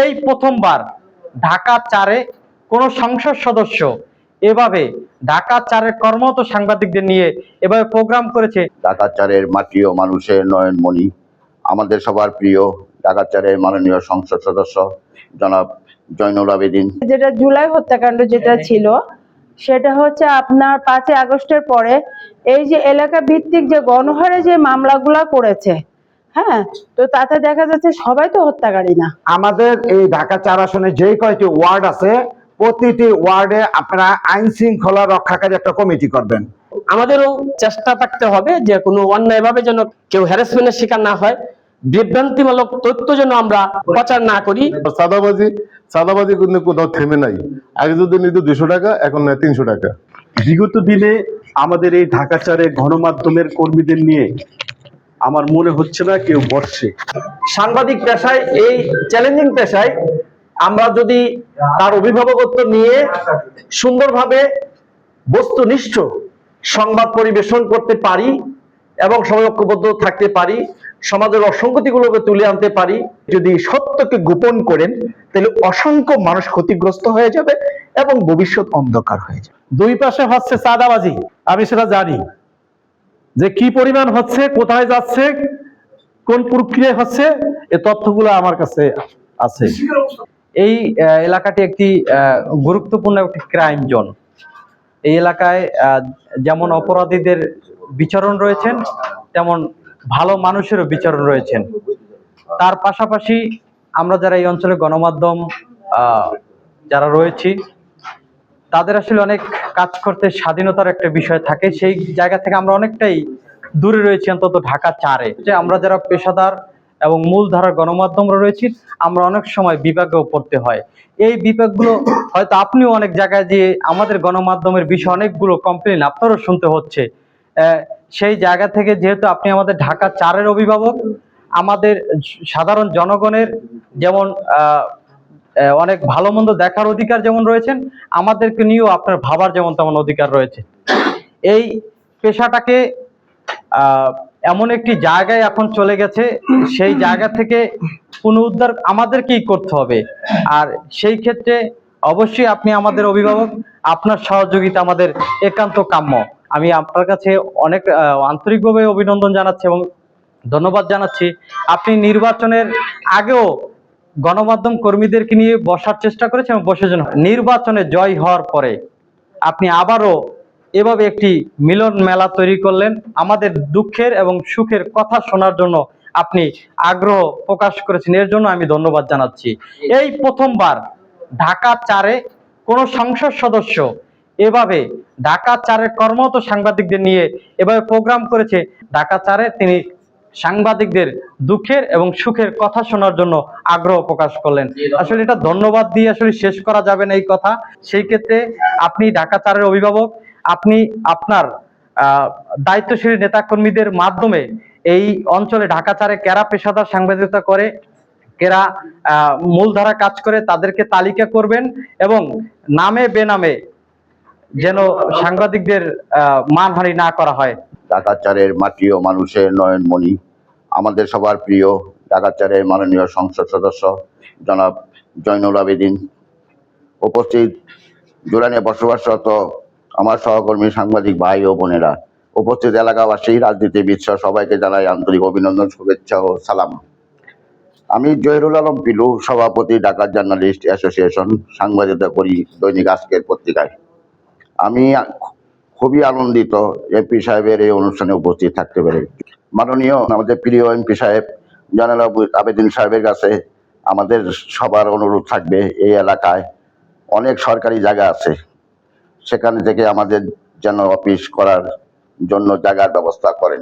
এই প্রথমবার ঢাকা 4-এ কোন সংসদ সদস্য এভাবে ঢাকা 4-এর কর্মরত সাংবাদিকদের নিয়ে এভাবে প্রোগ্রাম করেছে। ঢাকা 4-এর মাটি ও মানুষের নয়নমণি, আমাদের সবার প্রিয় ঢাকা 4-এর মাননীয় সংসদ সদস্য জনাব জয়নুল আবেদিন। যেটা জুলাই হত্যাকাণ্ড যেটা ছিল সেটা হচ্ছে আপনার 5 আগস্টের পরে এই যে এলাকা ভিত্তিক যে গণহারে যে মামলাগুলা করেছে, হ্যাঁ, তো তাতে দেখা যাচ্ছে সবাই তো হত্যাকারী না। আমাদের এই ঢাকা 4 আসনে যে কয়টি ওয়ার্ড আছে প্রতিটি ওয়ার্ডে আপনারা আইন শৃঙ্খলা রক্ষাকারী একটা কমিটি করবেন। আমাদেরও চেষ্টা থাকতে হবে যে কোনো অন্যায়ভাবে যেন কেউ হ্যারাসমেন্টের শিকার না হয়, বিভ্রান্তিমূলক তথ্য যেন আমরা প্রচার না করি। সাদাবাজি কিন্তু কোথাও থেমে নাই। আগে যদি নিত 200 টাকা, এখন নেয় 300 টাকা। বিগত দিনে আমাদের এই ঢাকা 4-এ গণমাধ্যমের কর্মীদের নিয়ে আমার মনে হচ্ছে না কেউ বসছে। সাংবাদিক পেশায়, এই চ্যালেঞ্জিং পেশায় আমরা যদি তার অভিভাবকত্ব নিয়ে সুন্দরভাবে বস্তুনিষ্ঠ সংবাদ পরিবেশন করতে পারি এবং ঐক্যবদ্ধ থাকতে পারি, সমাজের অসঙ্গতিগুলোকে তুলে আনতে পারি, যদি সত্যকে গোপন করেন তাহলে অসংখ্য মানুষ ক্ষতিগ্রস্ত হয়ে যাবে এবং ভবিষ্যৎ অন্ধকার হয়ে যাবে। দুই পাশে হচ্ছে চাঁদাবাজি, আমি সেটা জানি যে কি পরিমাণ হচ্ছে, কোথায় যাচ্ছে, কোন প্রক্রিয়া হচ্ছে, এই তথ্যগুলো আমার কাছে আছে। এই এলাকাটি একটি গুরুত্বপূর্ণ একটি ক্রাইম জোন। এই এলাকায় যেমন অপরাধীদের বিচরণ রয়েছেন, তেমন ভালো মানুষেরও বিচরণ রয়েছেন। তার পাশাপাশি আমরা যারা এই অঞ্চলে গণমাধ্যম যারা রয়েছি, তাদের আসলে অনেক কাজ করতে স্বাধীনতার একটা বিষয় থাকে। সেই জায়গা থেকে আমরা অনেকটাই দূরে রয়েছি, অন্তত ঢাকা 4-এ। যে আমরা যারা পেশাদার এবং মূলধারার গণমাধ্যমরা রয়েছি, আমরা অনেক সময় বিভাগেও পড়তে হয়। এই বিভাগগুলো হয়তো আপনিও অনেক জায়গায় যে আমাদের গণমাধ্যমের বিষয়ে অনেকগুলো কমপ্লেন আপনারও শুনতে হচ্ছে। সেই জায়গা থেকে যেহেতু আপনি আমাদের ঢাকা 4-এর অভিভাবক, আমাদের সাধারণ জনগণের যেমন অনেক ভালো মন্দ দেখার অধিকার যেমন রয়েছেন, আমাদেরকে নিয়েও আপনার ভাবার যেমন তেমন অধিকার রয়েছে। এই পেশাটাকে এমন একটি জায়গায় এখন চলে গেছে, সেই জায়গা থেকে পুনরুদ্ধার আমাদেরকেই করতে হবে। আর সেই ক্ষেত্রে অবশ্যই আপনি আমাদের অভিভাবক, আপনার সহযোগিতা আমাদের একান্ত কাম্য। আমি আপনার কাছে অনেক আন্তরিকভাবে অভিনন্দন জানাচ্ছি এবং ধন্যবাদ জানাচ্ছি। আপনি নির্বাচনের আগেও গণমাধ্যম কর্মীদেরকে নিয়ে বসার চেষ্টা করেছেন এবং বসেছেন। নির্বাচনে জয় হওয়ার পরে আপনি আবারও এভাবে একটি মিলন মেলা তৈরি করলেন। আমাদের দুঃখের এবং সুখের কথা শোনার জন্য আপনি আগ্রহ প্রকাশ করেছেন, এর জন্য আমি ধন্যবাদ জানাচ্ছি। এই প্রথমবার ঢাকা 4-এ কোন সংসদ সদস্য এভাবে ঢাকা 4-এর কর্মরত সাংবাদিকদের নিয়ে এভাবে প্রোগ্রাম করেছে। ঢাকা 4-এ তিনি সাংবাদিকদের দুঃখের এবং সুখের কথা শোনার জন্য আগ্রহ প্রকাশ করলেন। আসলে এটা ধন্যবাদ দিয়ে আসলে শেষ করা যাবে না এই কথা। সেই ক্ষেত্রে আপনি ঢাকা 4-এর অভিভাবক, আপনি আপনার দায়িত্বশীল নেতাকর্মীদের মাধ্যমে এই অঞ্চলে ঢাকা 4-এ কারা পেশাদার সাংবাদিকতা করে, কারা মূলধারা কাজ করে, তাদেরকে তালিকা করবেন এবং নামে বেনামে যেন সাংবাদিকদের মানহানি না করা হয়। ঢাকা 4-এর মাটি ও মানুষের নয়নমণি, আমাদের সবার প্রিয় ঢাকা 4-এর মাননীয় সংসদ সদস্য জনাব জয়নুল আবেদিন। উপস্থিত জুরানে বসবাসরত আমার সহকর্মী সাংবাদিক ভাই ও বোনেরা, উপস্থিত এলাকাবাসী, রাজনীতিবিদ সবাইকে জানাই আন্তরিক অভিনন্দন, শুভেচ্ছা ও সালাম। আমি জহিরুল আলম পিলু, সভাপতি ঢাকা জার্নালিস্ট অ্যাসোসিয়েশন, সাংবাদিকতা করি দৈনিক আজকের পত্রিকায়। আমি খুবই আনন্দিত এমপি সাহেবের এই অনুষ্ঠানে উপস্থিত থাকতে পেরে। মাননীয় আমাদের প্রিয় এমপি সাহেব জয়নুল আবেদিন সাহেবের কাছে আমাদের সবার অনুরোধ থাকবে, এই এলাকায় অনেক সরকারি জায়গা আছে, সেখানে থেকে আমাদের যেন অফিস করার জন্য জায়গার ব্যবস্থা করেন।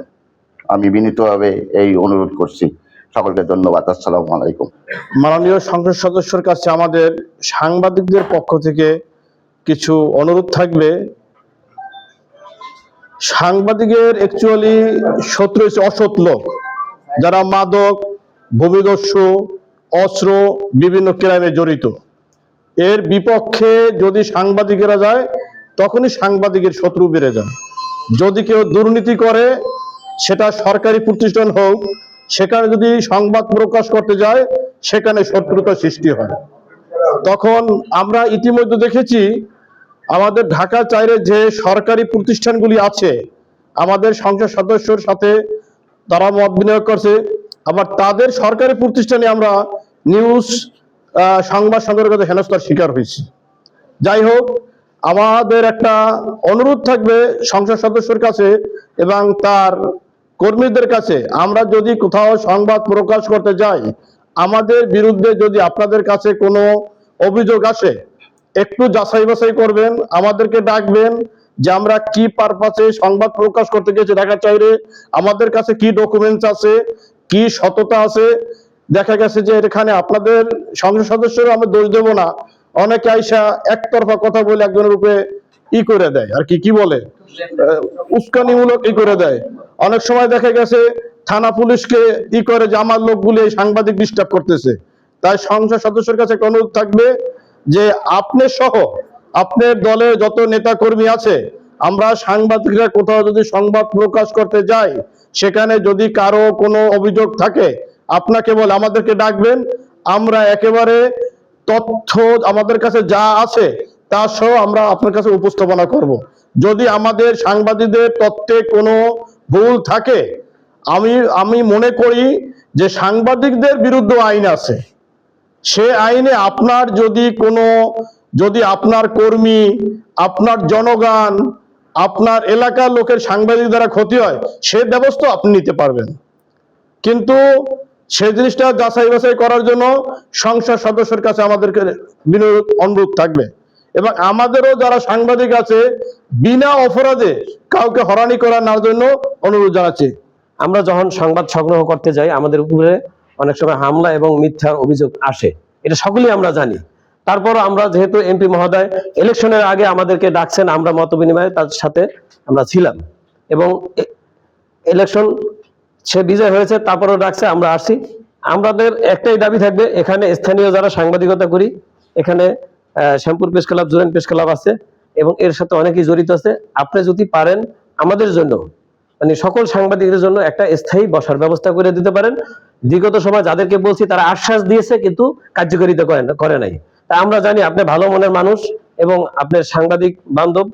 আমি বিনীতভাবে এই অনুরোধ করছি। সকলকে ধন্যবাদ। আসসালামু আলাইকুম। মাননীয় সংসদ সদস্যের কাছে আমাদের সাংবাদিকদের পক্ষ থেকে কিছু অনুরোধ থাকবে। সাংবাদিকের অ্যাকচুয়ালি শত্রু হচ্ছে অসৎ লোক, যারা মাদক, ভূমিদস্যু, অস্ত্র, বিভিন্ন ক্রাইমে জড়িত। এর বিপক্ষে যদি সাংবাদিকেরা যায়, তখনই সাংবাদিকের শত্রু বেড়ে যায়। যদি কেউ দুর্নীতি করে, সেটা সরকারি প্রতিষ্ঠান হোক, সেখানে যদি সংবাদ প্রকাশ করতে যায়, সেখানে শত্রুতা সৃষ্টি হয়। তখন আমরা ইতিমধ্যে দেখেছি আমাদের ঢাকা চাইরে যে সরকারি প্রতিষ্ঠানগুলি আছে, আমাদের সংসদ সদস্যর সাথে তারা মত বিনিয়োগ করছে, আবার তাদের সরকারি প্রতিষ্ঠানে আমরা নিউজ সংবাদ সংগ্রহগত হেনস্থার শিকার হয়েছি। যাই হোক, আমাদের একটা অনুরোধ থাকবে সংসদ সদস্যের কাছে এবং তার কর্মীদের কাছে, আমরা যদি কোথাও সংবাদ প্রকাশ করতে যাই, আমাদের বিরুদ্ধে যদি আপনাদের কাছে কোনো অভিযোগ আসে, একটু যাচাই বাছাই করবেন, আমাদেরকে ডাকবেন যে আমরা কি পারপাসে সংবাদ প্রকাশ করতে গেছি ঢাকা চাইরে, আমাদের কাছে কি ডকুমেন্টস আছে, কি সততা আছে। দেখা গেছে যে এখানে আপনাদের সংসদ সদস্যরা আমরা দোষ দেব না, অনেকে আইসা একতরফা কথা বলে একজনের উপরে করে দেয়, আর কি বলে উস্কানিমূলক করে দেয়। অনেক সময় দেখা গেছে থানা পুলিশকে করে যে আমার লোকগুলি সাংবাদিক ডিস্টার্ব করতেছে। তাই সংসদ সদস্যের কাছে একটা অনুরোধ থাকবে যে আপনি সহ আপনার দলের যত নেতা কর্মী আছে, আমরা সাংবাদিকরা কোথাও যদি সংবাদ প্রকাশ করতে যাই, সেখানে যদি কারো কোনো অভিযোগ থাকে আপনাকে বলে আমাদেরকে ডাকবেন, আমরা একেবারে তথ্য আমাদের কাছে যা আছে তা সহ আমরা আপনার কাছে উপস্থাপনা করব। যদি আমাদের সাংবাদিকদের তথ্যে কোনো ভুল থাকে, আমি মনে করি যে সাংবাদিকদের বিরুদ্ধে আইন আছে, সে আইনে আপনার যদি আপনার কর্মী, আপনার জনগণ, আপনার এলাকার লোকের সাংবাদিক দ্বারা ক্ষতি হয়, সে ব্যবস্থা আপনি নিতে পারবেন। কিন্তু সেই জিনিসটা যাচাই বাছাই করার জন্য সংসদ সদস্যের কাছে আমাদেরকে অনুরোধ থাকবে, এবং আমাদেরও যারা সাংবাদিক আছে বিনা অপরাধে কাউকে হয়রানি করার না জন্য অনুরোধ জানাচ্ছি। আমরা যখন সংবাদ সংগ্রহ করতে যাই, আমাদের উপরে অনেক সময় হামলা এবং মিথ্যা অভিযোগ আসে, এটা সকলেই আমরা জানি। তারপর আমরা যেহেতু এমপি মহোদয় ইলেকশনের আগে আমাদেরকে ডাকছেন, আমরা মত বিনিময়ে তার সাথে আমরা ছিলাম, এবং ইলেকশন সে বিজয় হয়েছে, তারপরও ডাকছে, আমরা আসি। আমাদের একটাই দাবি থাকবে, এখানে স্থানীয় যারা সাংবাদিকতা করি, এখানে Shyampur press club, Jurain press club আছে এবং এর সাথে অনেকেই জড়িত আছে। আপনি যদি পারেন আমাদের জন্য, মানে সকল সাংবাদিকদের জন্য একটা স্থায়ী বসার ব্যবস্থা করে দিতে পারেন। বিগত সময় যাদেরকে বলছি তারা আশ্বাস দিয়েছে কিন্তু কার্যকারিতা করে নাই। তা আমরা জানি আপনি ভালো মনের মানুষ এবং আপনার সাংবাদিক বান্ধব,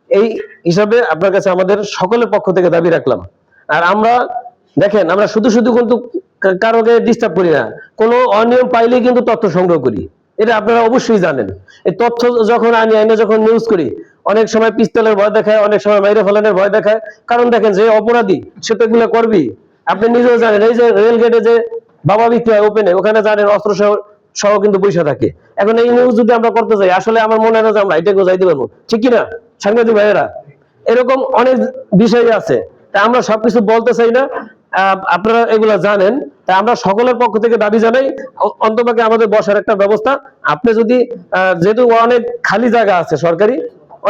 এই হিসাবে আপনার কাছে আমাদের সকলের পক্ষ থেকে দাবি রাখলাম। আর আমরা দেখেন, আমরা শুধু কিন্তু কারোকে ডিস্টার্ব করি না, কোনো অনিয়ম পাইলেই কিন্তু তথ্য সংগ্রহ করি, এটা আপনারা অবশ্যই জানেন। এই তথ্য যখন আইনে যখন নিউজ করি, অনেক সময় পিস্তলের ভয় দেখায়, অনেক সময় মাইরে ফেলানোর ভয় দেখায়। কারণ দেখেন, যে অপরাধী সে তো এগুলো করবি, আপনি নিজেও জানেন। এই যে রেল গেটে যে বাবা বিক্রি হয় ওপেনে, ওখানে জানেন অস্ত্র সহ কিন্তু পয়সা থাকে। এখন এই নিউজ যদি আমরা করতে যাই, আসলে আমার মনে হয় না যে আমরা এটাকে যাইতে পারবো, ঠিক কিনা সাংবাদিক ভাইয়েরা? এরকম অনেক বিষয় আছে, তা আমরা সবকিছু বলতে চাই না, আপনারা এগুলা জানেন। তা আমরা সকলের পক্ষ থেকে দাবি জানাই, অন্ততপক্ষে আমাদের বসার একটা ব্যবস্থা। আপনি যদি যেহেতু অনেক খালি জায়গা আছে, সরকারি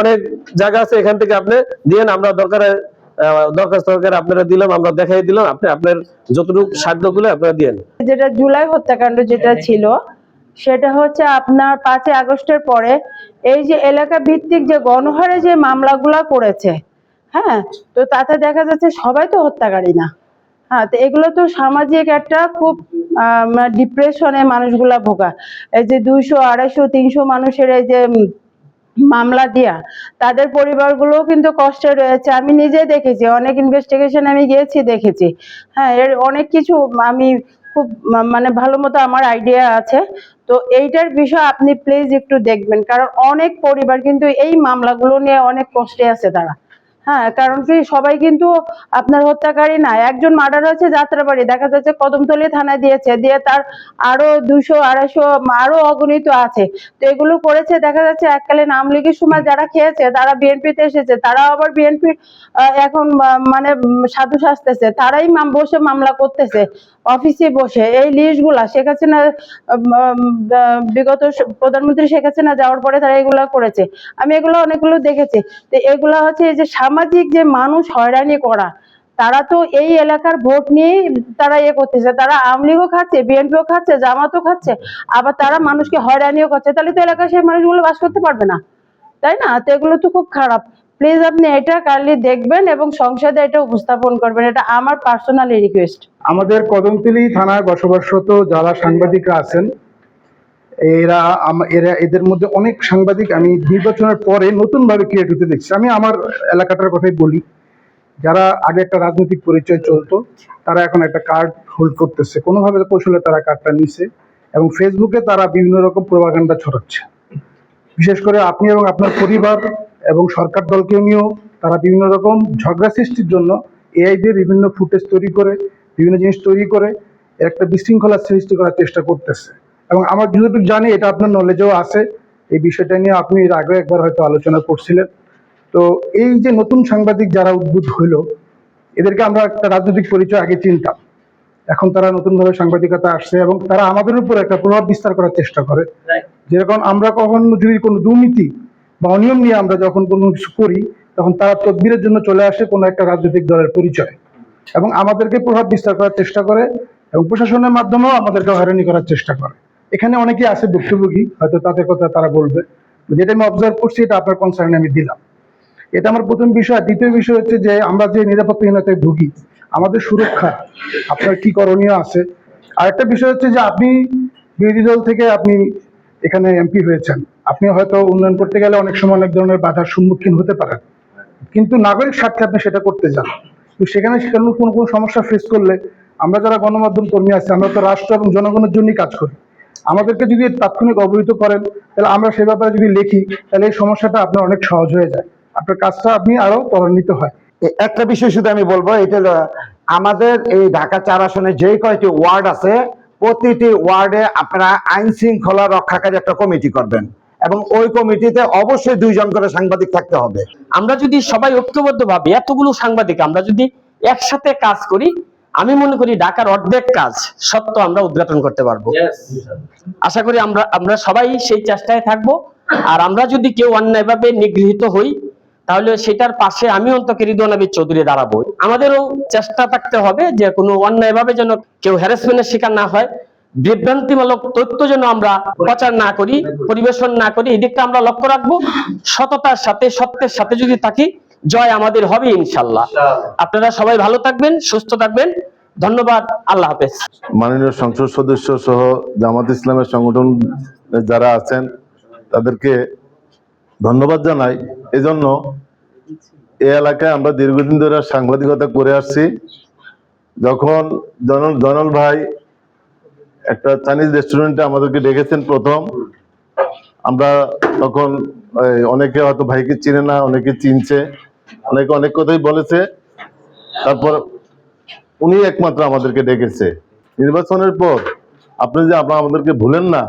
অনেক জায়গা আছে, এখান থেকে আপনি দিয়েন, আমরা দরখাস্ত আপনারা দিলাম, আমরা দেখাই দিলাম, আপনি আপনার যতটুকু সাধ্যগুলো আপনারা দিয়েন। যেটা জুলাই হত্যাকাণ্ড যেটা ছিল, সেটা হচ্ছে আপনার 5ই আগস্টের পরে এই যে এলাকা ভিত্তিক যে গণহারে যে মামলাগুলা করেছে, হ্যাঁ, তো তাতে দেখা যাচ্ছে সবাই তো হত্যাকারী না। হ্যাঁ, তো এগুলো তো সামাজিক একটা খুব ডিপ্রেশনে মানুষগুলা ভোগা। এই যে 200, 250, 300 মানুষের এই যে মামলা দিয়া, তাদের পরিবারগুলো কিন্তু কষ্টে রয়েছে। আমি নিজে দেখেছি, অনেক ইনভেস্টিগেশন আমি গিয়েছি, দেখেছি। হ্যাঁ, এর অনেক কিছু আমি খুব মানে ভালো মতো আমার আইডিয়া আছে। তো এইটার বিষয় আপনি প্লিজ একটু দেখবেন, কারণ অনেক পরিবার কিন্তু এই মামলাগুলো নিয়ে অনেক কষ্টে আছে তারা। হ্যাঁ, কারণ কি সবাই কিন্তু আপনার হত্যাকারী না। একজন মার্ডার হচ্ছে যাত্রাবাড়ি, দেখা যাচ্ছে কদমতলী থানায় দিয়েছে, দিয়ে তার আরো 200, 250 আরো অগণিত আছে। তো এগুলো করেছে, দেখা যাচ্ছে এককালীন আওয়ামী লীগের সময় যারা খেয়েছে তারা বিএনপিতে এসেছে, তারা আবার বিএনপির এখন মানে সাধু সাজতেছে, তারাই বসে মামলা করতেছে অফিসে বসে। এই লিস্টগুলা শেখ হাসিনা বিগত প্রধানমন্ত্রী শেখ হাসিনা যাওয়ার পরে তারা এগুলা করেছে, আমি এগুলো অনেকগুলো দেখেছি। তো এগুলা হচ্ছে এই যে সামাজিক যে মানুষ হয়রানি করা, তারা তো এই এলাকার ভোট নিয়ে তারা করতেছে, তারা আওয়ামী লীগও খাচ্ছে, বিএনপিও খাচ্ছে, জামাতও খাচ্ছে, আবার তারা মানুষকে হয়রানিও করছে। তাহলে তো এলাকায় সেই মানুষগুলো বাস করতে পারবে না, তাই না? তো এগুলো তো খুব খারাপ। প্লিজ আপনি এটা কাইন্ডলি দেখবেন এবং সংসদে এটা উপস্থাপন করবেন, এটা আমার পার্সোনালি রিকোয়েস্ট। আমাদের কদমতলী থানায় বসবাসরত যারা সাংবাদিকরা আছেন, এদের মধ্যে অনেক সাংবাদিক আমি নির্বাচনের পরে নতুন ভাবে ক্রিয়েট হতে দেখছি। আমি আমার এলাকাটার কথাই বলি, যারা আগে একটা রাজনৈতিক পরিচয় চলতো তারা এখন একটা কার্ড হোল্ড করতেছে, কোনোভাবে কৌশলে তারা কার্ডটা নিছে এবং ফেসবুকে তারা বিভিন্ন রকম প্রোপাগান্ডা ছড়াচ্ছে। বিশেষ করে আপনি এবং আপনার পরিবার এবং সরকার দলকে নিয়েও তারা বিভিন্ন রকম ঝগড়া সৃষ্টির জন্য এআই দিয়ে বিভিন্ন ফুটেজ তৈরি করে, বিভিন্ন জিনিস তৈরি করে এর একটা বিশৃঙ্খলা সৃষ্টি করার চেষ্টা করতেছে। এবং আমার যতটুকু জানি এটা আপনার নলেজেও আছে, এই বিষয়টা নিয়ে আপনি এর আগে একবার হয়তো আলোচনা করছিলেন। তো এই যে নতুন সাংবাদিক যারা উদ্বুদ্ধ হইল, এদেরকে আমরা একটা রাজনৈতিক পরিচয় আগে চিনতাম, এখন তারা নতুনভাবে সাংবাদিকতা আসছে এবং তারা আমাদের উপর একটা প্রভাব বিস্তার করার চেষ্টা করে। যেরকম আমরা কখনো যদি কোনো দুর্নীতি বা অনিয়ম নিয়ে আমরা যখন কোনো কিছু করি, তখন তারা তদবিরের জন্য চলে আসে কোনো একটা রাজনৈতিক দলের পরিচয় এবং আমাদেরকে প্রভাব বিস্তার করার চেষ্টা করে এবং প্রশাসনের মাধ্যমেও আমাদেরকে হয়রানি করার চেষ্টা করে। এখানে অনেকেই আছে ভুক্তভোগী, হয়তো তাদের কথা তারা বলবে, যেটা আমি অবজার্ভ করছি এটা আপনার কনসার্নে আমি দিলাম। এটা আমার প্রথম বিষয়। দ্বিতীয় বিষয় হচ্ছে যে আমরা যে নিরাপত্তাহীনতায় ভুগি, আমাদের সুরক্ষা আপনার কি করণীয় আছে। আরেকটা বিষয় হচ্ছে যে আপনি বিরোধী দল থেকে আপনি এখানে এমপি হয়েছেন, আপনি হয়তো উন্নয়ন করতে গেলে অনেক সময় অনেক ধরনের বাধার সম্মুখীন হতে পারেন, কিন্তু নাগরিক স্বার্থে আপনি সেটা করতে যান। তো সেখানে কোনো সমস্যা ফেস করলে আমরা যারা গণমাধ্যম কর্মী আছি, আমরা তো রাষ্ট্র এবং জনগণের জন্যই কাজ করি, আমাদেরকে যদি তাৎক্ষণিক অবহিত করেন তাহলে আমরা সে ব্যাপারে যদি লিখি তাহলে এই সমস্যাটা আপনার অনেক সহজ হয়ে যায়, আপনার কাজটা আপনি আরো ত্বরান্বিত হয়। একটা বিষয় শুধু আমি বলবো, এটা হলো আমাদের এই ঢাকা 4 আসনে যে কয়টি ওয়ার্ড আছে, প্রতিটি ওয়ার্ডে আপনারা আইন শৃঙ্খলা রক্ষাকারী একটা কমিটি করবেন এবং ওই কমিটিতে অবশ্যই 2 জন করে সাংবাদিক থাকতে হবে। আমরা যদি সবাই ঐক্যবদ্ধ ভাবে এতগুলো সাংবাদিক আমরা যদি একসাথে কাজ করি, আমি মনে করি ঢাকার অর্ধেক কাজ সত্য আমরা উদ্ঘাটন করতে পারবো। আশা করি আমরা সবাই সেই চেষ্টায় থাকবো। আর আমরা যদি কেউ অন্যায়ভাবে নিগৃহীত হই, তাহলে সেটার পাশে আমি অন্তত রিদওয়ান আবিদ চৌধুরী দাঁড়াবো। আমাদেরও চেষ্টা থাকতে হবে যে কোনো অন্যায়ভাবে যেন কেউ হ্যারাসমেন্টের শিকার না হয়, বিভ্রান্তিমূলক তথ্য যেন আমরা প্রচার না করি, পরিবেশন না করি, এই দিকটা আমরা লক্ষ্য রাখবো। সততার সাথে, সত্যের সাথে যদি থাকি, জয় আমাদের হবে ইনশাল্লাহ। আপনারা সবাই ভালো থাকবেন, সুস্থ থাকবেন। ধন্যবাদ, আল্লাহ হাফেজ। মাননীয় সংসদ সদস্য সহ জামাত ইসলামের সংগঠন যারা আছেন তাদেরকে ধন্যবাদ জানাই। এজন্য এই এলাকায় আমরা দীর্ঘদিন ধরে সাংবাদিকতা করে আসছি। যখন জয়নুল ভাই একটা চাইনিজ রেস্টুরেন্টে আমাদেরকে ডেকেছেন প্রথম, আমরা তখন অনেকে হয়তো ভাইকে চিনে না, অনেকে চিনছে, অনেকে অনেক কথাই বলেছে। তারপর উনি একমাত্র আমাদেরকে ডেকেছে। নির্বাচনের পর আপনি যে আমাদেরকে ভুলেন না,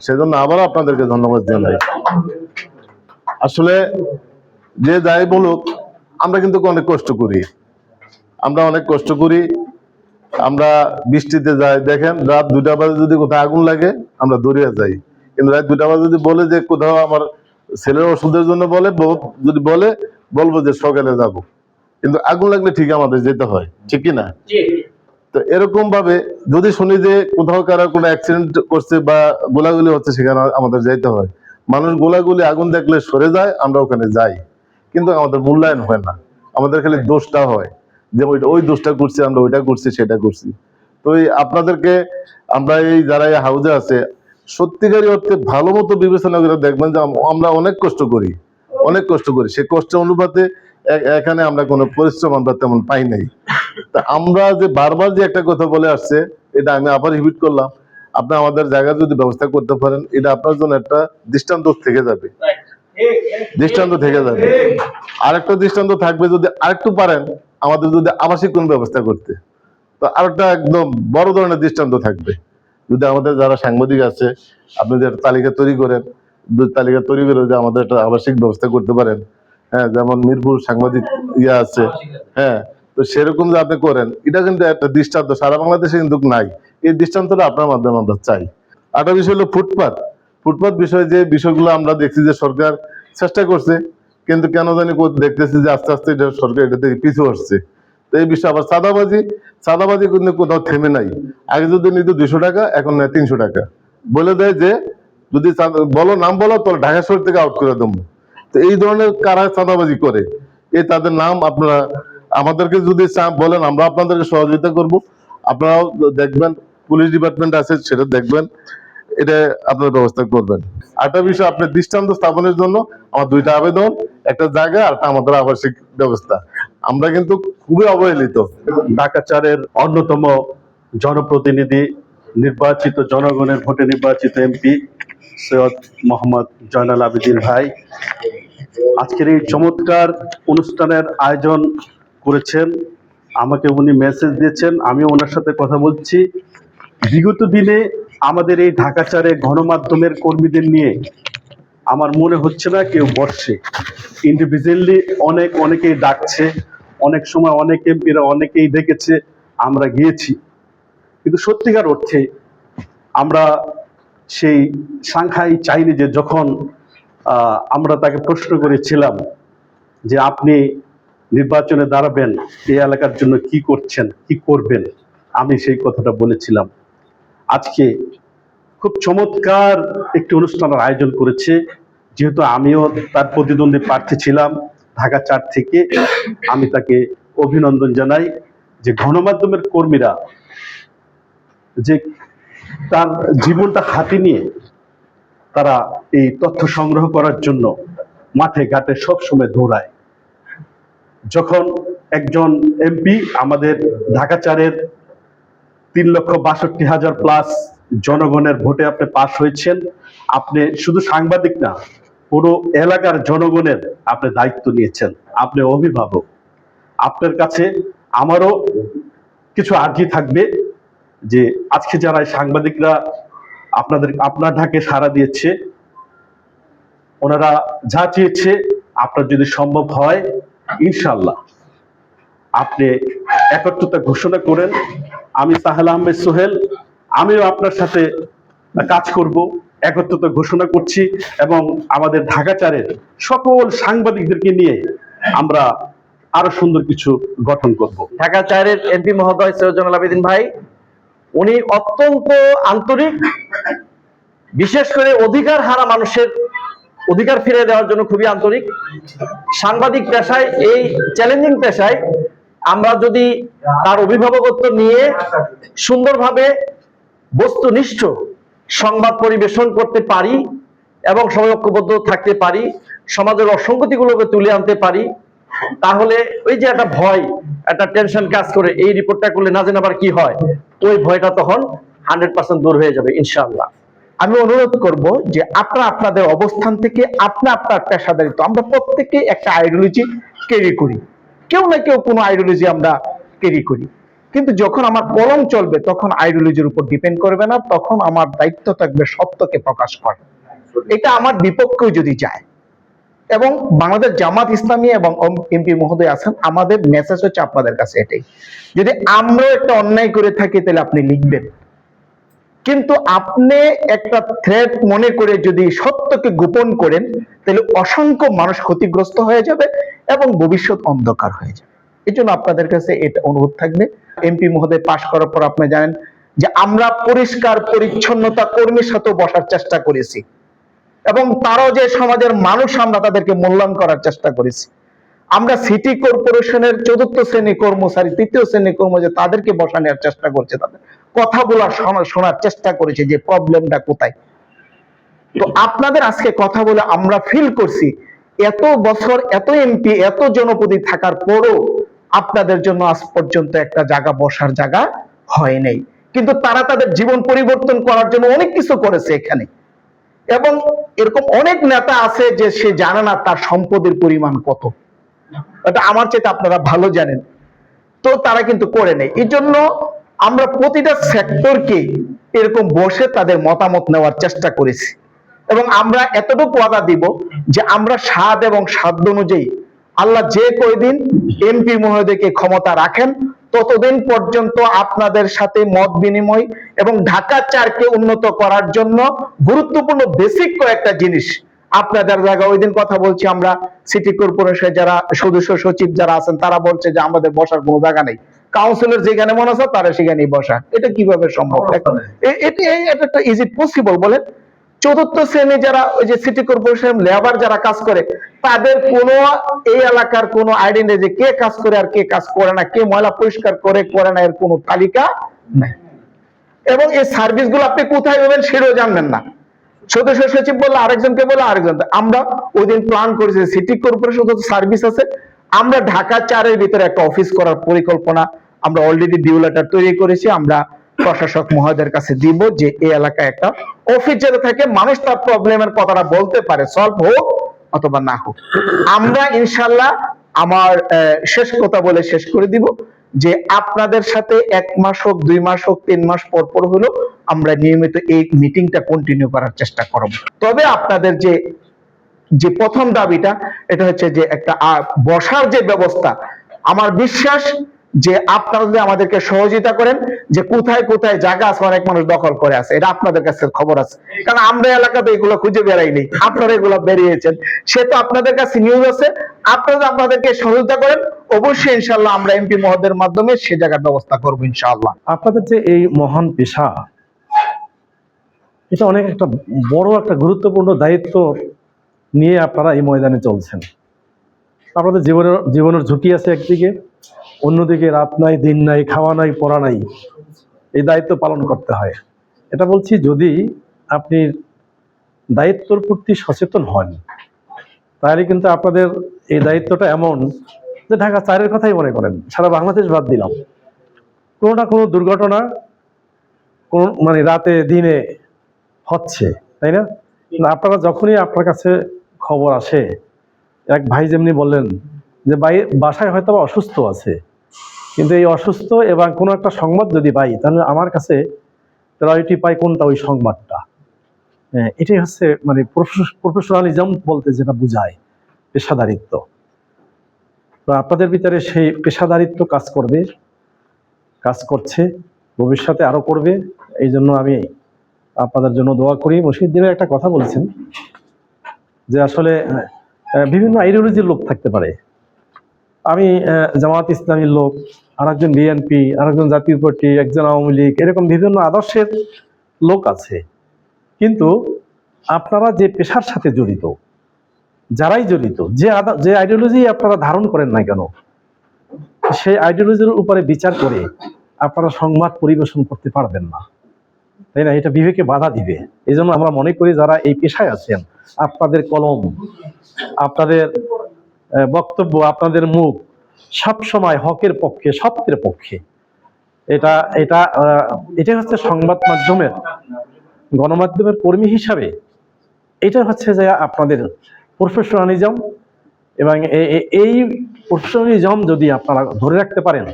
সেজন্য আবার আপনাদেরকে ধন্যবাদ জানাই। আসলে যে যাই বলুক, আমরা কিন্তু অনেক কষ্ট করি, আমরা বৃষ্টিতে যাই, দেখেন রাত 2টা বাজে যদি কোথাও আগুন লাগে আমরা দৌড়িয়ে যাই, কিন্তু রাত 2টা বাজে যদি বলে যে কোথাও আমার ছেলের ওষুধের জন্য যদি বলবো যে সকালে যাব, কিন্তু আগুন লাগলে ঠিক আমাদের যেতে হয়, ঠিক কিনা? তো এরকম ভাবে যদি শুনি যে কোথাও কারো কোনো অ্যাক্সিডেন্ট করছে বা গোলাগুলি হচ্ছে, সেখানে আমাদের যেতে হয়। মানুষ গোলাগুলি আগুন দেখলে সরে যায়, আমরা ওখানে যাই, কিন্তু আমাদের মূল্যায়ন হয় না, আমাদের খালি দোষটা হয় যে ওই দোষটা করছি, আমরা ওইটা করছি, সেটা করছি। তো আপনাদেরকে আমরা এই যারা এই হাউজে আছে, সত্যিকারী অর্থে ভালো মতো বিবেচনা করে দেখবেন যে আমরা অনেক কষ্ট করি, সে কষ্ট অনুপাতে এখানে আমরা কোনো পরিশ্রম আমরা তেমন পাই নাই। তা আমরা যে বারবার যে একটা কথা বলে আসছে, এটা আমি আবার রিপিট করলাম, আপনি আমাদের জায়গা যদি ব্যবস্থা করতে পারেন, এটা আপনার জন্য একটা দৃষ্টান্ত থেকে যাবে। আরেকটা দৃষ্টান্ত থাকবে, যদি আরেকটু পারেন আমাদের যদি আবাসিক কোন ব্যবস্থা করতে, তো আরেকটা একদম বড় ধরনের দৃষ্টান্ত থাকবে। যদি আমাদের যারা সাংবাদিক আছে, আপনি যে তালিকা তৈরি করে যে আমাদের একটা আবাসিক ব্যবস্থা করতে পারেন, হ্যাঁ, যেমন মিরপুর সাংবাদিক আছে, হ্যাঁ, তো সেরকম যে আপনি করেন, এটা কিন্তু একটা দৃষ্টান্ত সারা বাংলাদেশে কিন্তু নাই। এই দৃষ্টান্তটা আপনার মাধ্যমে আমরা চাই। আরেকটা বিষয় হলো ফুটপাত বিষয়ে যে বিষয়গুলো আমরা দেখছি যে সরকার চেষ্টা করছে, কিন্তু কেন জানি দেখতেছি যে আস্তে আস্তে এটা সরকার এটা থেকে পিছু হচ্ছে। তো এই বিষয়ে আবার চাঁদাবাজি কিন্তু কোথাও থেমে নাই। আগে যদি নিত 200 টাকা, এখন নেয় 300 টাকা, বলে দেয় যে যদি নাম বলো তাহলে ঢাকা শহর থেকে আউট করে দেবো। তো এই ধরনের কারা চাঁদাবাজি করে, এই তাদের নাম আপনারা আমাদেরকে যদি বলেন, আমরা আপনাদেরকে সহযোগিতা করব। আপনারাও দেখবেন, পুলিশ ডিপার্টমেন্ট আছে সেটা দেখবেন, এটা আপনার ব্যবস্থা করবেন। আরেকটা বিষয়, আপনার দৃষ্টান্ত স্থাপনের জন্য আমার 2টা আবেদন, একটা জায়গা আর আমাদের আবাসিক ব্যবস্থা। আমরা কিন্তু খুবই অবহেলিত। ঢাকা 4-এর অন্যতম জনপ্রতিনিধি, নির্বাচিত জনগণের ভোটে নির্বাচিত এমপি সৈয়দ মোহাম্মদ জয়নাল আবেদিন ভাই আজকের এই চমৎকার অনুষ্ঠানের আয়োজন করেছেন। আমাকে উনি মেসেজ দিয়েছেন, আমিও ওনার সাথে কথা বলছি। বিগত দিনে আমাদের এই ঢাকা 4-এ গণমাধ্যমের কর্মীদের নিয়ে আমার মনে হচ্ছে না কেউ বসছে। ইন্ডিভিজুয়ালি অনেকেই ডাকছে, অনেক সময় অনেক এমপিরা অনেকেই ডেকেছে, আমরা গিয়েছি, কিন্তু সত্যিকার অর্থে আমরা সেই সংখ্যাই চাইনি। যে যখন আমরা তাকে প্রশ্ন করেছিলাম যে আপনি নির্বাচনে দাঁড়াবেন, এই এলাকার জন্য কি করছেন, কি করবেন, আমি সেই কথাটা বলেছিলাম। আজকে খুব চমৎকার একটি অনুষ্ঠানের আয়োজন করেছে। যেহেতু আমিও তার প্রতিদ্বন্দ্বী প্রার্থী ছিলাম ঢাকা 4 থেকে, আমি তাকে অভিনন্দন জানাই যে গণমাধ্যমের কর্মীরা যে তার জীবনটা হাতে নিয়ে তারা এই তথ্য সংগ্রহ করার জন্য মাঠে ঘাটে সবসময় দৌড়ায়। যখন একজন এমপি আমাদের ঢাকা 4-এর 3,62,000 প্লাস জনগণের ভোটে আপনি পাশ হয়েছেন, আপনি শুধু সাংবাদিক না, পুরো এলাকার জনগণের আপনি দায়িত্ব নিয়েছেন, আপনি অভিভাবক। আপনার কাছে আমারও কিছু আর্জি থাকবে যে আজকে যারা সাংবাদিকরা আপনার ডাকে সাড়া দিয়েছে, ওনারা যা চেয়েছে, আপনার যদি সম্ভব হয় ইনশাল্লাহ আপনি একত্রতা ঘোষণা করেন। আমি সাহেল আহমেদ সোহেল, আমিও আপনার সাথে কাজ করব, একত্রতা ঘোষণা করছি এবং আমাদের ঢাকা 4-এর সকল সাংবাদিকদেরকে নিয়ে আমরা আরো সুন্দর কিছু গঠন করব। ঢাকা 4-এর এমপি মহোদয় সৈয়দ জয়নাল আবেদিন ভাই, উনি অত্যন্ত আন্তরিক, বিশেষ করে অধিকার হারা মানুষের অধিকার ফিরে দেওয়ার জন্য খুবই আন্তরিক। সাংবাদিক পেশায়, এই চ্যালেঞ্জিং পেশায় আমরা যদি তার অভিভাবকত্ব নিয়ে সুন্দরভাবে বস্তুনিষ্ঠ সংবাদ পরিবেশন করতে পারি এবং সময়বদ্ধ থাকতে পারি, সমাজের অসঙ্গতিগুলোকে তুলে আনতে পারি, তাহলে ওই যে একটা ভয়, একটা টেনশন কাজ করে এই রিপোর্টটা করলে না জানি আবার কি হয়, ওই ভয়টা তখন 100% দূর হয়ে যাবে ইনশাআল্লাহ। আমি অনুরোধ করব যে আপনারা আপনাদের অবস্থান থেকে আপনার পেশাদারিত্ব, আমরা প্রত্যেকে একটা আইডিওলজি ক্যারি করি, কেউ না কেউ কোনো আইডিওলজি আমরা ক্যারি করি, কিন্তু যখন আমার কলম চলবে তখন আইডিওলজির উপর ডিপেন্ড করবে না, তখন আমার দায়িত্ব থাকবে সত্যকে প্রকাশ করা। এটা আমার বিপক্ষেও যদি যায়, এবং বাংলাদেশ জামাত ইসলামী এবং এমপি মহোদয় আছেন, আমাদের মেসেজ হচ্ছে আপনাদের কাছে এটাই, যদি আমরাও একটা অন্যায় করে থাকি তাহলে আপনি লিখবেন, কিন্তু আপনি একটা থ্রেট মনে করে যদি সত্যকে গোপন করেন তাহলে অসংখ্য মানুষ ক্ষতিগ্রস্ত হয়ে যাবে এবং ভবিষ্যৎ অন্ধকার হয়ে যাবে। এই জন্য আপনাদের কাছে এটা অনুরোধ থাকবে। এমপি মহোদয় পাশ করার পর আপনি জানেন যে আমরা পরিষ্কার পরিচ্ছন্নতা কর্মীর সাথে বসার চেষ্টা করেছি এবং তারাও যে সমাজের মানুষ, আমরা তাদেরকে মূল্যায়ন করার চেষ্টা করেছি। আমরা সিটি কর্পোরেশনের 4র্থ শ্রেণী কর্মচারী, 3য় শ্রেণী কর্মচারী, তাদেরকে বসানোর চেষ্টা করছে, তাদের কথাগুলো শোনার চেষ্টা করেছে যে প্রবলেমটা কোথায়। তো আপনাদের আজকে কথা বলে আমরা ফিল করছি এত বছর, এত এমপি, এত জনপ্রতিনিধি থাকার পরও আপনাদের জন্য আজ পর্যন্ত একটা জায়গা বসার জায়গা হয় নাই, কিন্তু তারা তাদের জীবন পরিবর্তন করার জন্য অনেক কিছু করেছে এখানে। এবং এরকম অনেক নেতা আছে যে সে জানে না তার সম্পদের পরিমাণ কত, এটা আমার চেয়ে আপনারা ভালো জানেন, তো তারা কিন্তু করে নেই। এই জন্য আমরা প্রতিটা সেক্টরকে এরকম বসে তাদের মতামত নেওয়ার চেষ্টা করেছি এবং আমরা এতটুকু ওয়াদা দিব যে আমরা স্বাদ এবং সাধ্য অনুযায়ী আল্লাহ যে কয়দিন এমপি মহোদয়কে ক্ষমতা রাখেন ততদিন পর্যন্ত আপনাদের সাথে মত বিনিময় এবং ঢাকা 4কে উন্নত করার জন্য গুরুত্বপূর্ণ বেসিক কয়েকটা জিনিস আপনাদের জায়গা। ওই দিন কথা বলছি আমরা, সিটি কর্পোরেশনের যারা সদস্য সচিব যারা আছেন তারা বলছে যে আমাদের বসার কোনো জায়গা নেই, কাউন্সিলর যেখানে মনে আছে তারা সেখানেই বসা। এটা কিভাবে সম্ভব? এটা ইজ ইট পসিবল বলেন? চতুর্থ শ্রেণী যারা ওই যে সিটি কর্পোরেশন লেবার যারা কাজ করে, তাদের কোনো এই এলাকার কোনো আইডেন্টি যে কে কাজ করে আর কে কাজ করে না, কে ময়লা পরিষ্কার করে না, এর কোনো তালিকা নাই। এবং এই সার্ভিস গুলো আপনি কোথায় পাবেন সেটাও জানবেন না। সদস্য সচিব বললো আরেকজনকে, বললো আরেকজন। আমরা ওই দিন প্ল্যান করেছি সিটি কর্পোরেশন সার্ভিস আছে, আমরা ঢাকা 4-এর ভিতরে একটা অফিস করার পরিকল্পনা আমরা অলরেডি ডিউ লেটার তৈরি করেছি। আমরা প্রশাসক মহোদয়ের কাছে দিব যে এই এলাকায় একটা অফিস যাতে থাকে, মানুষ তার প্রবলেমের কথাটা বলতে পারে, সলভ হোক অথবা না হোক। আমরা ইনশাল্লাহ আমার শেষ কথা বলে শেষ করে দিব যে আপনাদের সাথে 1 মাস হোক, 2 মাস হোক, 3 মাস পর পর হলো আমরা নিয়মিত এই মিটিংটা কন্টিনিউ করার চেষ্টা করব। তবে আপনাদের যে প্রথম দাবিটা এটা হচ্ছে যে একটা বসার যে ব্যবস্থা, আমার বিশ্বাস যে আপনারা যদি আমাদেরকে সহযোগিতা করেন যে কোথায় কোথায় জায়গা আছে অনেক মানুষ দখল করে আছে, এটা আপনাদের কাছে খবর আছে, কারণ আমরা এলাকাতে এগুলো খুঁজে বেড়াইনি, আপনারা এগুলো বেরিয়েছেন, সে তো আপনাদের কাছে নিউজ আছে। আপনারা আমাদেরকে সহযোগিতা করেন, অবশ্যই ইনশাআল্লাহ আমরা এমপি মহোদয়ের মাধ্যমে সে জায়গার ব্যবস্থা করবো ইনশাআল্লাহ। আপনাদের যে এই মহান পেশা, এটা অনেক একটা বড় একটা গুরুত্বপূর্ণ দায়িত্ব নিয়ে আপনারা এই ময়দানে চলছেন। আপনাদের জীবনের ঝুঁকি আছে একদিকে, অন্যদিকে রাত নাই, দিন নাই, খাওয়া নাই, পড়া নাই, এই দায়িত্ব পালন করতে হয়। এটা বলছি, যদি আপনি দায়িত্বর প্রতি সচেতন হন, তাহলে কিন্তু আপনাদের এই দায়িত্বটা এমন যে ঢাকা 4-এর কথাই মনে করেন, সারা বাংলাদেশ বাদ দিলাম, কোনো না কোনো দুর্ঘটনা কোন মানে রাতে দিনে হচ্ছে, তাই না? আপনারা যখনই আপনার কাছে খবর আসে, এক ভাই যেমনি বললেন যে বাসায় হয়তো অসুস্থ আছে, কিন্তু এই অসুস্থ এবং কোনো একটা সংবাদ যদি পাই, তাহলে আমার কাছে প্রায়োরিটি পাই কোনটা, ওই সংবাদটা। এটাই হচ্ছে মানে প্রফেশনালিজম বলতে যেটা বোঝায়, পেশাদারিত্ব। তো আপনাদের ভিতরে সেই পেশাদারিত্ব কাজ করবে, কাজ করছে, ভবিষ্যতে আরো করবে। এই জন্য আমি আপনাদের জন্য দোয়া করি। মসজিদের একটা কথা বলেছেন যে আসলে বিভিন্ন আইডিওলজির লোক থাকতে পারে। আমি জামাত ইসলামীর লোক, আরেকজন বিএনপি, আরেকজন জাতীয় পার্টি, একজন আওয়ামী লীগ, এরকম বিভিন্ন আদর্শের লোক আছে। কিন্তু আপনারা যে পেশার সাথে জড়িত, যারাই জড়িত, যে আইডিওলজি আপনারা ধারণ করেন না কেন, সেই আইডিওলজির উপরে বিচার করে আপনারা সংবাদ পরিবেশন করতে পারবেন না, তাই না? এটা বিবেকে বাধা দিবে। এই জন্য আমরা মনে করি যারা এই পেশায় আছেন, আপনাদের কলম, আপনাদের বক্তব্য, আপনাদের মুখ সব সময় হকের পক্ষে, সত্যের পক্ষে। এটা হচ্ছে সংবাদ মাধ্যমের, গণমাধ্যমের কর্মী হিসাবে এটা হচ্ছে যে আপনাদের প্রফেশনালিজম। এবং এই প্রফেশনালিজম যদি আপনারা ধরে রাখতে পারেন,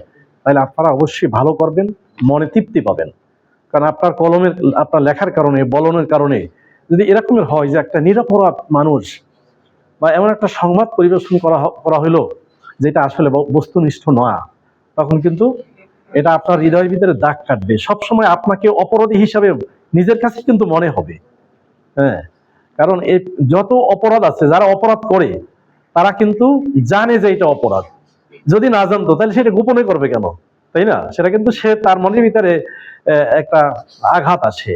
তাহলে আপনারা অবশ্যই ভালো করবেন, মনে তৃপ্তি পাবেন। কারণ আপনার কলমের, আপনার লেখার কারণে, বলনের কারণে যদি এরকমের হয় যে একটা নিরপরাধ মানুষ বা এমন একটা সংবাদ পরিবেশন করা হলো যেটা আসলে বস্তুনিষ্ঠ নয়, তখন কিন্তু এটা আপনার হৃদয়ের ভিতরে দাগ কাটবে। সবসময় আপনাকে অপরাধী হিসাবে নিজের কাছে কিন্তু মনে হবে। হ্যাঁ, কারণ যত অপরাধ আছে, যারা অপরাধ করে তারা কিন্তু জানে যে এটা অপরাধ। যদি না জানতো তাহলে সেটা গোপনে করবে কেন, তাই না? সেটা কিন্তু সে তার মনের ভিতরে একটা আঘাত আসে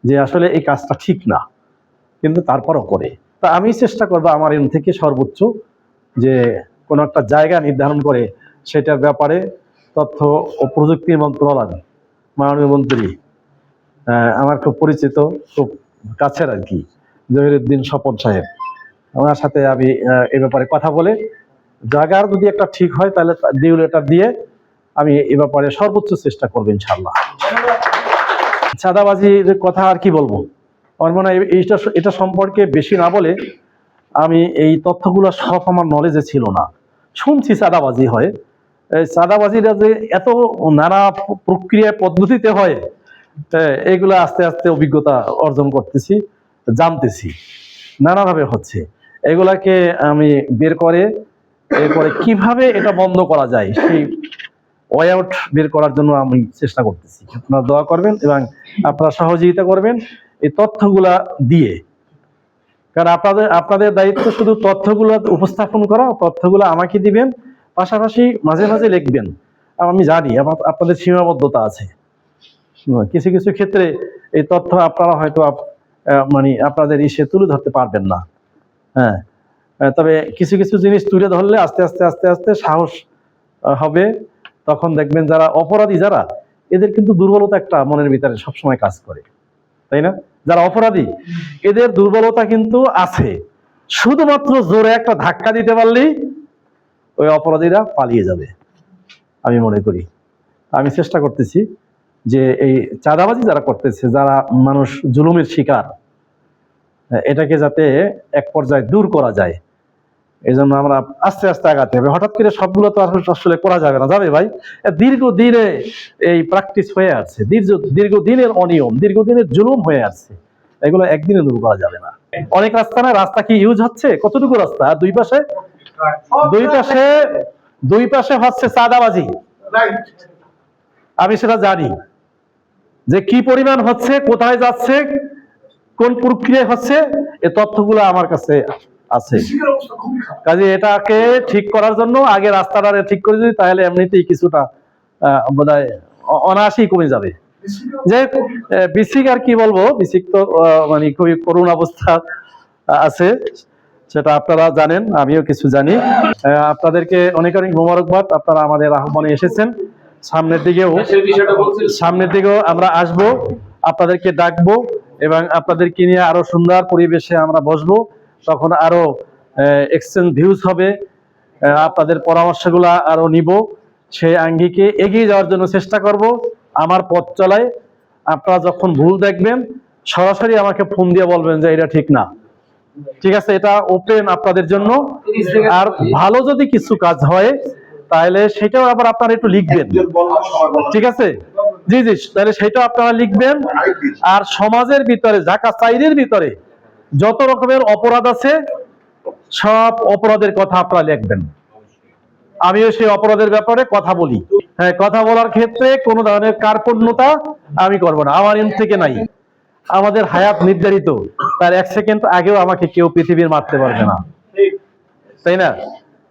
যে আসলে এই কাজটা ঠিক না, কিন্তু তারপরও করে। তা আমি চেষ্টা করবো আমার এন থেকে সর্বোচ্চ যে কোনো একটা জায়গা নির্ধারণ করে সেটার ব্যাপারে তথ্য ও প্রযুক্তি মন্ত্রণালয়, মাননীয় মন্ত্রী আমার খুব পরিচিত, খুব কাছের আর কি, জহিরুদ্দিন স্বপন সাহেব, ওনার সাথে আমি এ ব্যাপারে কথা বলে জায়গার যদি একটা ঠিক হয় তাহলে ডিউ লেটার দিয়ে আমি এ ব্যাপারে সর্বোচ্চ চেষ্টা করবো ইনশাল্লাহ। চাঁদাবাজির কথা আর কি বলবো, আমার মনে হয় এটা সম্পর্কে বেশি না বলে, আমি এই তথ্যগুলো সব আমার নলেজে ছিল না, শুনছি চাঁদাবাজি হয়। চাঁদাবাজিরা যে এত নানা প্রক্রিয়া পদ্ধতিতে হয়, এগুলো আস্তে আস্তে অভিজ্ঞতা অর্জন করতেছি, জানতেছি নানাভাবে হচ্ছে। এগুলাকে আমি বের করে এরপরে কিভাবে এটা বন্ধ করা যায় সেই ওয়ে আউট বের করার জন্য আমি চেষ্টা করতেছি। আপনারা দোয়া করবেন এবং আপনারা সহযোগিতা করবেন এই তথ্যগুলা দিয়ে। কারণ আপনাদের দায়িত্ব শুধু তথ্যগুলো উপস্থাপন করা, তথ্যগুলো আমাকে দিবেন, পাশাপাশি মাঝে মাঝে লিখবেন। আমি জানি আপনাদের সীমাবদ্ধতা আছে, কিছু কিছু ক্ষেত্রে এই তথ্য আপনারা হয়তো মানে আপনাদের ইসে তুলে ধরতে পারবেন না। হ্যাঁ, তবে কিছু কিছু জিনিস তুলে ধরলে আস্তে আস্তে আস্তে আস্তে সাহস হবে। তখন দেখবেন যারা অপরাধী, যারা এদের কিন্তু দুর্বলতা একটা মনের ভিতরে সবসময় কাজ করে, তাই না? যারা অপরাধী এদের দুর্বলতা কিন্তু আছে, শুধুমাত্র জোরে একটা ধাক্কা দিতে পারলেই ওই অপরাধীরা পালিয়ে যাবে। আমি মনে করি, আমি চেষ্টা করতেছি যে এই চাঁদাবাজি যারা করতেছে, যারা মানুষ জুলুমের শিকার, এটাকে যাতে এক পর্যায়ে দূর করা যায়, এই জন্য আমরা আস্তে আস্তে আগাতে হবে। হঠাৎ করে সবগুলো তো আসলে করা যাবে না, যাবে ভাই? দীর্ঘদিনে এই প্র্যাকটিস হয়ে আসছে, দীর্ঘদিনের অনিয়ম, দীর্ঘদিনের জুলুম হয়ে আসছে, এগুলো একদিনে দূর করা যাবে না। অনেক রাস্তা না, রাস্তা কি ইউজ হচ্ছে? কতটুকু রাস্তা? দুই পাশে হচ্ছে চাঁদাবাজি। আমি সেটা জানি যে কি পরিমাণ হচ্ছে, কোথায় যাচ্ছে, কোন প্রক্রিয়া হচ্ছে, এই তথ্যগুলো আমার কাছে আছে। কাজে এটাকে ঠিক করার জন্য আগে রাস্তাটা ঠিক করে দিই, তাহলে এমনিতেই কিছুটা বোধহয় অনায়াসেই কমে যাবে। যে বিসিক আর কি বলবো, বিসিক তো মানে খুবই করুণ অবস্থা আছে, সেটা আপনারা জানেন, আমিও কিছু জানি। আপনাদেরকে অনেক অনেক মোবারকবাদ, আপনারা আমাদের আহ্বানে এসেছেন। সামনের দিকেও আমরা আসব, আপনাদেরকে ডাকবো এবং আপনাদেরকে নিয়ে আরো সুন্দর পরিবেশে আমরা বসবো। তখন আরো এক্সচেঞ্জ ভিউজ হবে, আপনাদের পরামর্শগুলো আরো নিব, সেই আঙ্গিকে এগিয়ে যাওয়ার জন্য চেষ্টা করব। আমার পথ চলায় আপনারা যখন ভুল দেখবেন সরাসরি আমাকে ফোন দিয়ে বলবেন যে এটা ঠিক না, ঠিক আছে, এটা ওপেন আপনাদের জন্য। আর ভালো যদি কিছু কাজ হয় তাহলে সেটাও আবার আপনারা একটু লিখবেন, ঠিক আছে? জি জি, তাহলে সেটাও আপনারা লিখবেন। আর সমাজের ভিতরে, ঢাকা-4-এর ভিতরে যত রকমের অপরাধ আছে সব অপরাধের কথা আপনারা লিখবেন। আমিও সেই অপরাধের ব্যাপারে কথা বলি। হ্যাঁ, কথা বলার ক্ষেত্রে কোনো ধরনের কার্পণ্যতা আমি করব না, আমার এন থেকে নাই। আমাদের হায়াত নির্ধারিত, তার 1 সেকেন্ড আগেও আমাকে কেউ পৃথিবীর মারতে পারবে না, তাই না?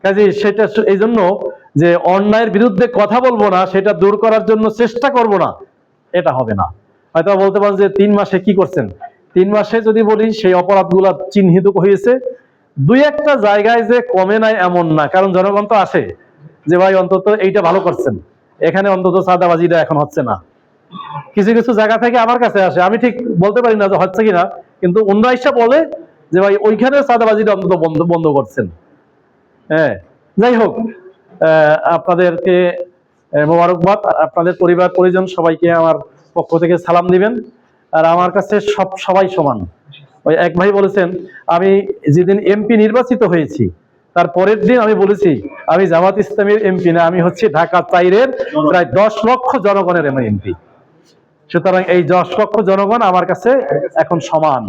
কাজে সেটা এই জন্য যে অন্যায়ের বিরুদ্ধে কথা বলবো না, সেটা দূর করার জন্য চেষ্টা করব না, এটা হবে না। হয়তো বলতে পারেন যে 3 মাসে কি করছেন? 3 মাসে যদি বলি সেই অপরাধগুলো চিহ্নিত হয়েছে, 2-1টা জায়গায় যে কমে নাই এমন না, কারণ জনগণ তো আসে যে ভাই অন্তত এইটা ভালো করছেন, এখানে অন্তত চাঁদাবাজিটা এখন হচ্ছে না। কিছু কিছু জায়গা থেকে আমার কাছে আসে, আমি ঠিক বলতে পারি না যে হচ্ছে কিনা, কিন্তু অন্য হিসাব বলে যে ভাই ওইখানে চাঁদাবাজিটা অন্তত বন্ধ করছেন। হ্যাঁ, যাই হোক, আপনাদেরকে মোবারকবাদ। আপনাদের পরিবার পরিজন সবাইকে আমার পক্ষ থেকে সালাম দিবেন। আর আমার কাছে সবাই সমান। ওই এক ভাই বলেছেন, আমি যেদিন এমপি নির্বাচিত হয়েছি তার পরের দিন আমি বলেছি আমি জামাত ইসলামের এমপি না, আমি হচ্ছে ঢাকা-4-এর প্রায় 10 লক্ষ জনগণের এমপি। সুতরাং এই 10 লক্ষ জনগণ আমার কাছে এখন সমান।